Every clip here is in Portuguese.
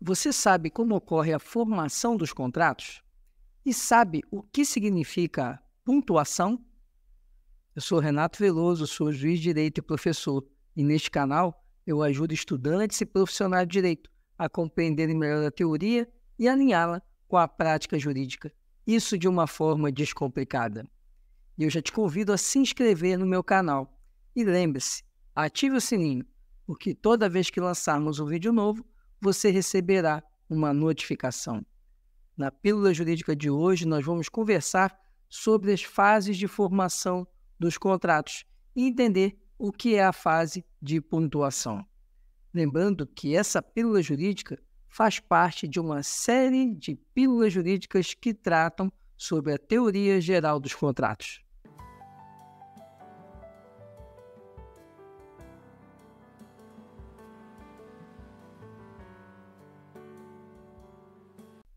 Você sabe como ocorre a formação dos contratos? E sabe o que significa pontuação? Eu sou Renato Veloso, sou juiz de direito e professor, e neste canal eu ajudo estudantes e profissionais de direito a compreenderem melhor a teoria e alinhá-la com a prática jurídica. Isso de uma forma descomplicada. E eu já te convido a se inscrever no meu canal. E lembre-se, ative o sininho, porque toda vez que lançarmos um vídeo novo, você receberá uma notificação. Na Pílula Jurídica de hoje, nós vamos conversar sobre as fases de formação dos contratos e entender o que é a fase de pontuação. Lembrando que essa Pílula Jurídica faz parte de uma série de pílulas jurídicas que tratam sobre a teoria geral dos contratos.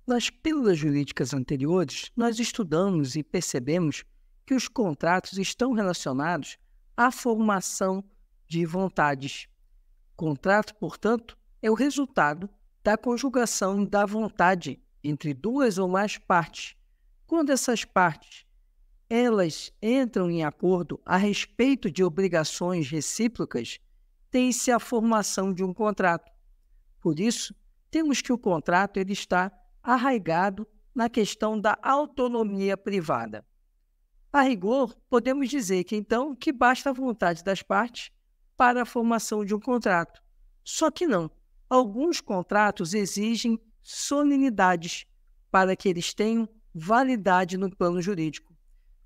Nas pílulas jurídicas anteriores, nós estudamos e percebemos que os contratos estão relacionados à formação de vontades. Contrato, portanto, é o resultado da conjugação da vontade entre duas ou mais partes. Quando essas partes elas entram em acordo a respeito de obrigações recíprocas, tem-se a formação de um contrato. Por isso, temos que o contrato ele está arraigado na questão da autonomia privada. A rigor, podemos dizer que, então, que basta a vontade das partes para a formação de um contrato. Só que não. Alguns contratos exigem solenidades para que eles tenham validade no plano jurídico.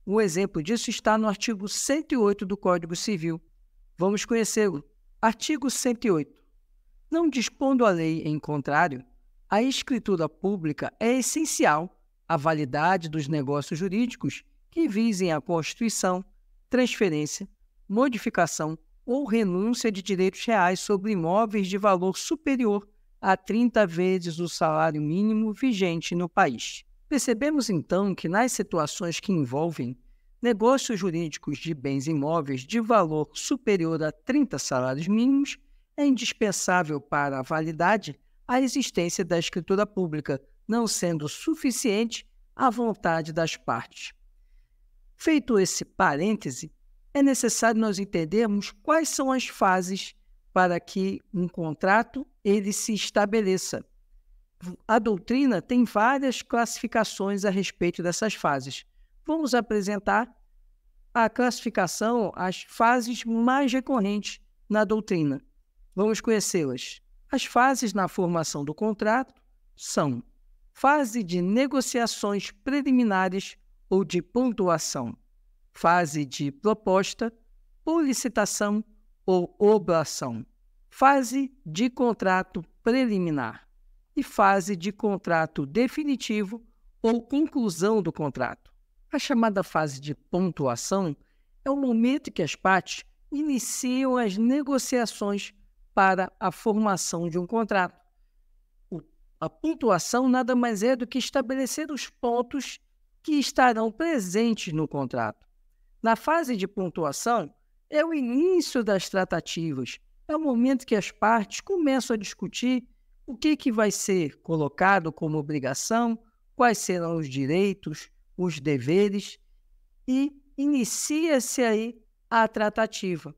Um exemplo disso está no artigo 108 do Código Civil. Vamos conhecê-lo. Artigo 108. Não dispondo a lei em contrário, a escritura pública é essencial à validade dos negócios jurídicos que visem a constituição, transferência, modificação ou renúncia de direitos reais sobre imóveis de valor superior a 30 vezes o salário mínimo vigente no país. Percebemos, então, que nas situações que envolvem negócios jurídicos de bens imóveis de valor superior a 30 salários mínimos, é indispensável para a validade a existência da escritura pública, não sendo suficiente a vontade das partes. Feito esse parêntese, é necessário nós entendermos quais são as fases para que um contrato ele se estabeleça. A doutrina tem várias classificações a respeito dessas fases. Vamos apresentar a classificação, as fases mais recorrentes na doutrina. Vamos conhecê-las. As fases na formação do contrato são fase de negociações preliminares ou de pontuação, fase de proposta, ou licitação ou oblação, fase de contrato preliminar e fase de contrato definitivo ou conclusão do contrato. A chamada fase de pontuação é o momento que as partes iniciam as negociações para a formação de um contrato. A pontuação nada mais é do que estabelecer os pontos que estarão presentes no contrato. Na fase de pontuação, é o início das tratativas, é o momento que as partes começam a discutir o que vai ser colocado como obrigação, quais serão os direitos, os deveres, e inicia-se aí a tratativa.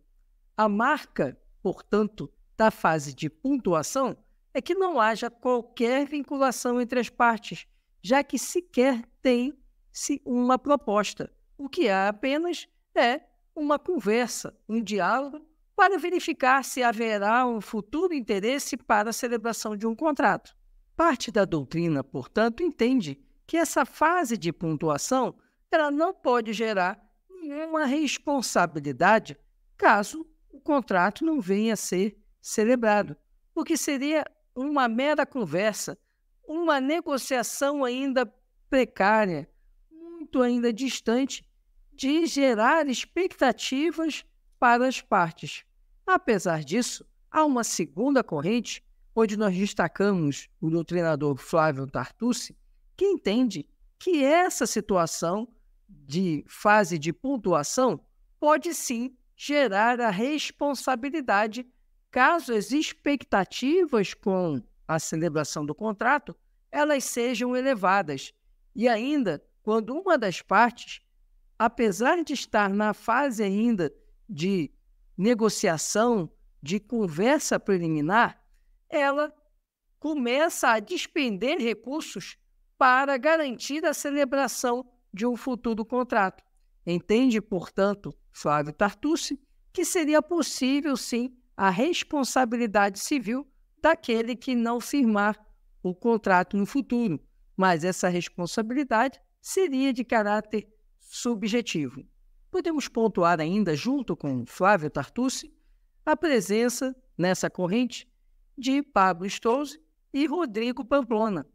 A marca, portanto, da fase de pontuação é que não haja qualquer vinculação entre as partes, já que sequer tem-se uma proposta. O que há apenas é uma conversa, um diálogo, para verificar se haverá um futuro interesse para a celebração de um contrato. Parte da doutrina, portanto, entende que essa fase de pontuação ela não pode gerar nenhuma responsabilidade caso o contrato não venha a ser celebrado, porque seria uma mera conversa, uma negociação ainda precária, muito ainda distante de gerar expectativas para as partes. Apesar disso, há uma segunda corrente, onde nós destacamos o doutrinador Flávio Tartucci, que entende que essa situação de fase de pontuação pode sim gerar a responsabilidade caso as expectativas com à celebração do contrato, elas sejam elevadas. E ainda, quando uma das partes, apesar de estar na fase ainda de negociação, de conversa preliminar, ela começa a despender recursos para garantir a celebração de um futuro contrato. Entende, portanto, Flávio Tartucci, que seria possível, sim, a responsabilidade civil daquele que não firmar o contrato no futuro, mas essa responsabilidade seria de caráter subjetivo. Podemos pontuar ainda, junto com Flávio Tartucci, a presença nessa corrente de Pablo Strauss e Rodrigo Pamplona.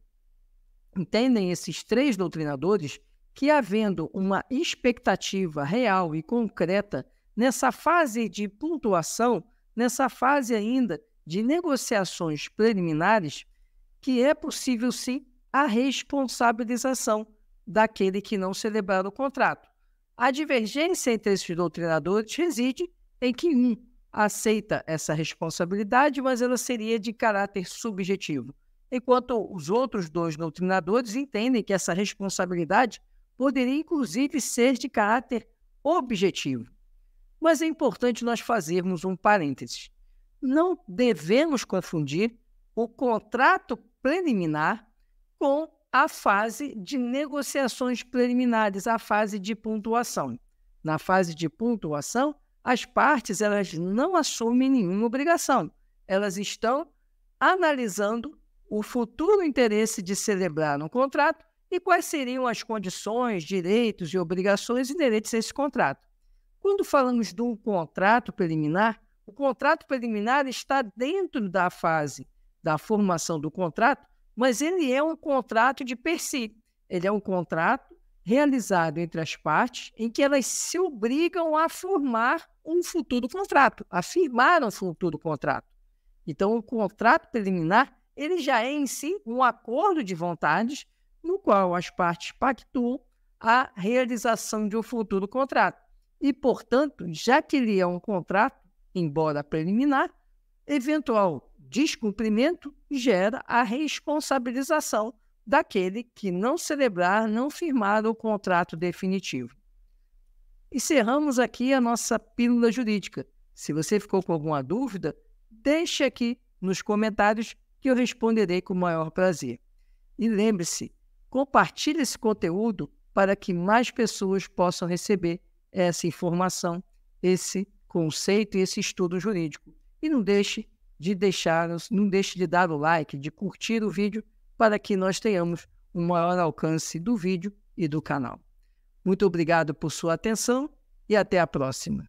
Entendem esses três doutrinadores que, havendo uma expectativa real e concreta nessa fase de pontuação, nessa fase ainda de negociações preliminares, que é possível, sim, a responsabilização daquele que não celebrar o contrato. A divergência entre esses doutrinadores reside em que um aceita essa responsabilidade, mas ela seria de caráter subjetivo, enquanto os outros dois doutrinadores entendem que essa responsabilidade poderia, inclusive, ser de caráter objetivo. Mas é importante nós fazermos um parênteses. Não devemos confundir o contrato preliminar com a fase de negociações preliminares, a fase de pontuação. Na fase de pontuação, as partes elas não assumem nenhuma obrigação. Elas estão analisando o futuro interesse de celebrar um contrato e quais seriam as condições, direitos e obrigações inerentes a esse contrato. Quando falamos de um contrato preliminar, o contrato preliminar está dentro da fase da formação do contrato, mas ele é um contrato de per si. Ele é um contrato realizado entre as partes em que elas se obrigam a formar um futuro contrato, a firmar um futuro contrato. Então, o contrato preliminar ele já é em si um acordo de vontades no qual as partes pactuam a realização de um futuro contrato. E, portanto, já que ele é um contrato, embora preliminar, eventual descumprimento gera a responsabilização daquele que não celebrar, não firmar o contrato definitivo. Encerramos aqui a nossa pílula jurídica. Se você ficou com alguma dúvida, deixe aqui nos comentários que eu responderei com o maior prazer. E lembre-se, compartilhe esse conteúdo para que mais pessoas possam receber essa informação, esse conceito e esse estudo jurídico. E não deixe de dar o like, de curtir o vídeo para que nós tenhamos um maior alcance do vídeo e do canal. Muito obrigado por sua atenção e até a próxima.